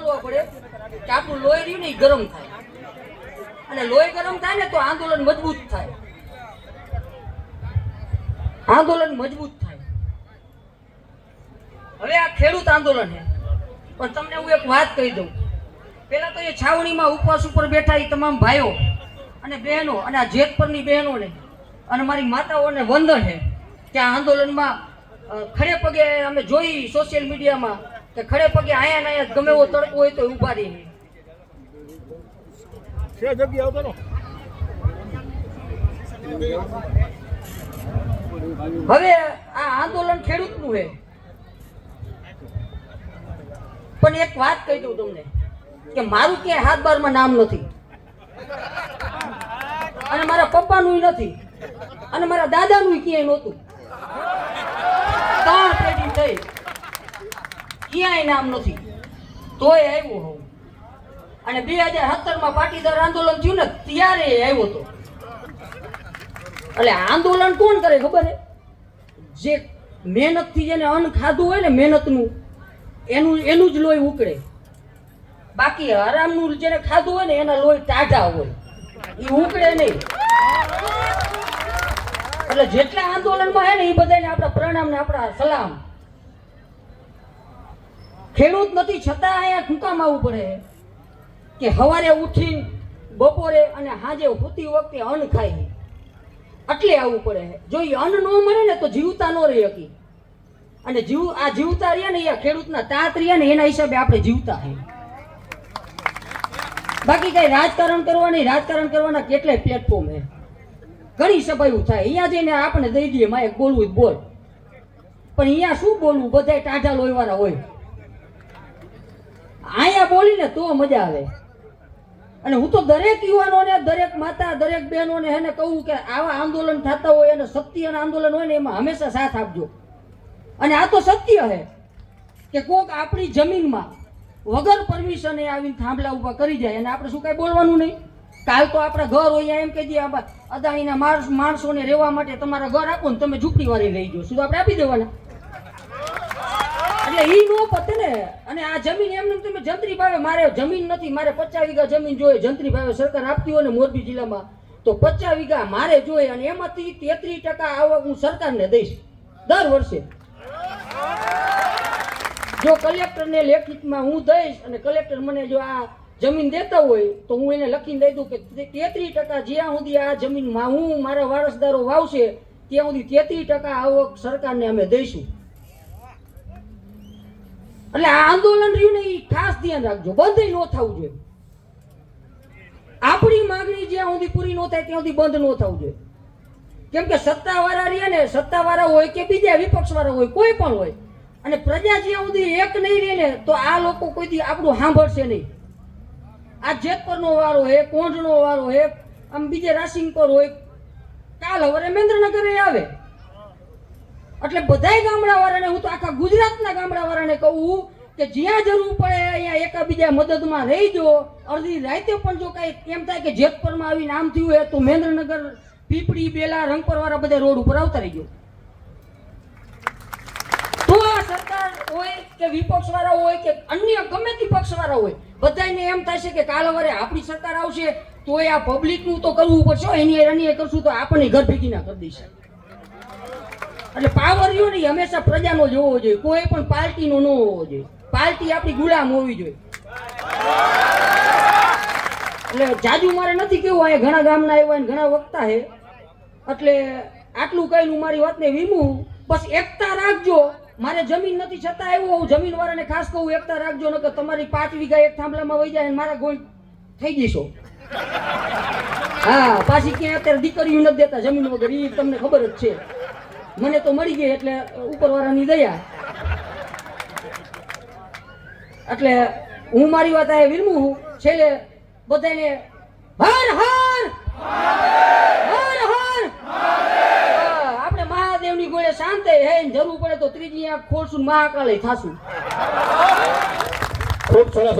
કરવા પડે કે આપણું લોહી રહ્યું ને એ ગરમ થાય, અને લોહી ગરમ થાય ને તો આંદોલન મજબૂત થાય, આંદોલન મજબૂત થાય. હવે આ ખેડૂત આંદોલન છે, પણ તમને હું એક વાત કહી દઉં. પેલા તો એ છાવણીમાં ઉપવાસ ઉપર બેઠા એ તમામ ભાઈઓ અને બહેનો અને આ જેતપરની બહેનોને અને મારી માતાઓને વંદન છે કે આ આંદોલનમાં ખડે પગે અમે જોઈ સોશિયલ મીડિયામાં કે ખડે પગે આયા ને આયા ગમે એવો તડકો હોય તો ઉભા રહી. હવે આ આંદોલન ખેડૂતનું છે, પણ એક વાત કહી દઉં તમને કે મારું ક્યાંય હાથ બારમાં નામ નથી, અને મારા પપ્પાનું નથી, અને મારા દાદાનું ક્યાંય નહોતું. 3 પેઢી થઈ ક્યાંય નામ નથી, તોય આવ્યો હોઉં. અને 2017માં પાટીદાર આંદોલન થયું ને ત્યારે આવ્યો હતો. એટલે આંદોલન કોણ કરે ખબર છે? જે મહેનતથી જેને અન્ન ખાધું હોય ને મહેનતનું, એનું જ લોહી ઉકળે. બાકી હરામનું જેને ખાધું હોય ને એના લોહી ટાઢા હોય, એ ઉકળે નહીં. એટલે જેટલા આંદોલનમાં હે ને એ બધાને આપણા પ્રણામ ને આપણા સલામ. ખેડૂત નથી છતાં અહીંયા ઠુકામ આવવું પડે કે સવારે ઉઠીને બપોરે અને સાંજે હોતી વખતે અન્ન ખાય, એટલે આવવું પડે. જો એ અન્ન ન મળે ને તો જીવતા ન રહી શકી. અને આ જીવતા રહ્યા ને એ ખેડૂતના તાત રહ્યા ને એના હિસાબે આપણે જીવતા હે. બાકી કઈ રાજકારણ કરવાની, રાજકારણ કરવાના કેટલાય પ્લેટફોર્મ હે, ઘણી સભાઓ થાય. અહીંયા જઈને આપણે દઈ દઈએ માયક બોલવું બોલ, પણ અહીંયા શું બોલવું? બધા ટાઢા લોહીવાળા હોય. અહીંયા બોલીને તો મજા આવે. અને હું તો દરેક યુવાનોને, દરેક માતા, દરેક બહેનોને એને કહું કે આવા આંદોલન થતા હોય અને સત્યના આંદોલન હોય ને એમાં હંમેશા સાથ આપજો. અને આ તો સત્ય છે કે કોક આપણી જમીનમાં વગર પરમિશને આવીને થાંભલા ઊભા કરી જાય અને આપણે શું કાંઈ બોલવાનું નહીં? કાલ તો આપણા ઘર હોય એમ કહી દઈએ અદાણીના માણસોને રહેવા માટે તમારા ઘર આપો ને તમે ઝૂંપડી વાળી લઈ જાઓ, શું આપણે આપી દેવાના? એટલે ઈ નો પતે ને. અને આ જમીન એમને તમે જંત્રી ભાવે, મારે જમીન નથી, મારે 50 વીઘા જમીન જોઈએ. જંત્રી ભાવે સરકાર આપતી હોય ને મોરબી જિલ્લામાં તો 50 વીઘા મારે જોઈએ, અને એમાંથી 33% આવક હું સરકારને દઈશ દર વર્ષે. જો કલેક્ટરને લેખિતમાં હું દઈશ અને કલેક્ટર મને જો આ જમીન દેતા હોય તો હું એને લખીને દઈ દઉં કે 33% જ્યાં સુધી આ જમીનમાં હું મારા વારસદારો વાવશે ત્યાં સુધી 33% આવક સરકારને અમે દઈશું. એટલે આ આંદોલન રહ્યું ને એ ખાસ ધ્યાન રાખજો, બંધ ન થવું જોઈએ. આપણી માંગણી જ્યાં સુધી પૂરી ન થાય ત્યાં સુધી બંધ ન થવું જોઈએ. કેમ કે સત્તાવાળા રહ્યા ને, સત્તાવાળા હોય કે બીજા વિપક્ષવાળા હોય, કોઈ પણ હોય, અને પ્રજા જ્યાં સુધી એક નહીં રહે ને તો આ લોકો કોઈથી આપણું સાંભળશે નહીં. આ જેતપરનો વારો હોય, કોંઢનો વારો હોય, આમ બીજે રાસિંગપર હોય, કાલ હવે મહેન્દ્રનગર આવે. એટલે બધાય ગામડાવાળાને, હું તો આખા ગુજરાતના ગામડાવાળાને કહું કે જ્યાં જરૂર પડે અહીંયા એકાબીજા મદદમાં રહીજો. અડધી રાતે પણ જો કાંઈ એમ થાય કે જેતપરમાં આવીને આમ થયું હોય તો મહેન્દ્રનગર, પીપળી, બેલા, રંગપરવાળા બધા રોડ ઉપર આવતા રહીજો. તો આ સરકાર હોય કે વિપક્ષવાળા હોય કે અન્ય ગમે તે પક્ષવાળા હોય, બધાને એમ થશે કે કાલ સવારે આપણી સરકાર આવશે તો આ પબ્લિકનું તો કરવું પડશે, એની કરશું તો આપણને ઘર ભેગી ના કરી દેશે. એટલે પાવર રહ્યો ને હંમેશા પ્રજાનો જ હોવો જોઈએ, કોઈ પણ પાર્ટીનો ન હોવો જોઈએ. પાર્ટી આપણી ગુલામ હોવી જોઈએ. એટલે જાજુ મારે નથી કેવું, અહીંયા ઘણા ગામના આવ્યા ઘણા વક્તા છે, એટલે આટલું કહીને હું મારી વાતને વીમું. બસ એકતા રાખજો. મારે જમીન નથી છતાં આવ્યો, હું જમીન વાળાને ખાસ કહું એકતા રાખજો, નકર તમારી 5 વીઘા એક થાંભલામાં વહી જાય મારા ગોળ થઈ જશો. હા, પાછી ક્યાંય અત્યારે દીકરીઓ નથી દેતા જમીન વગર, એ તમને ખબર જ છે. મને તો મળી ગઈ એટલે ઉપરવાળાની દયા. એટલે હું મારી વાત આ વિરમું છેલ્લે બધાને હર હર હર હર. આપણે મહાદેવની ગોળે શાંત હે, જરૂર પડે તો ત્રીજી આંખ ખોલશું, મહાકાળે થાશું. ખૂબ સરસ.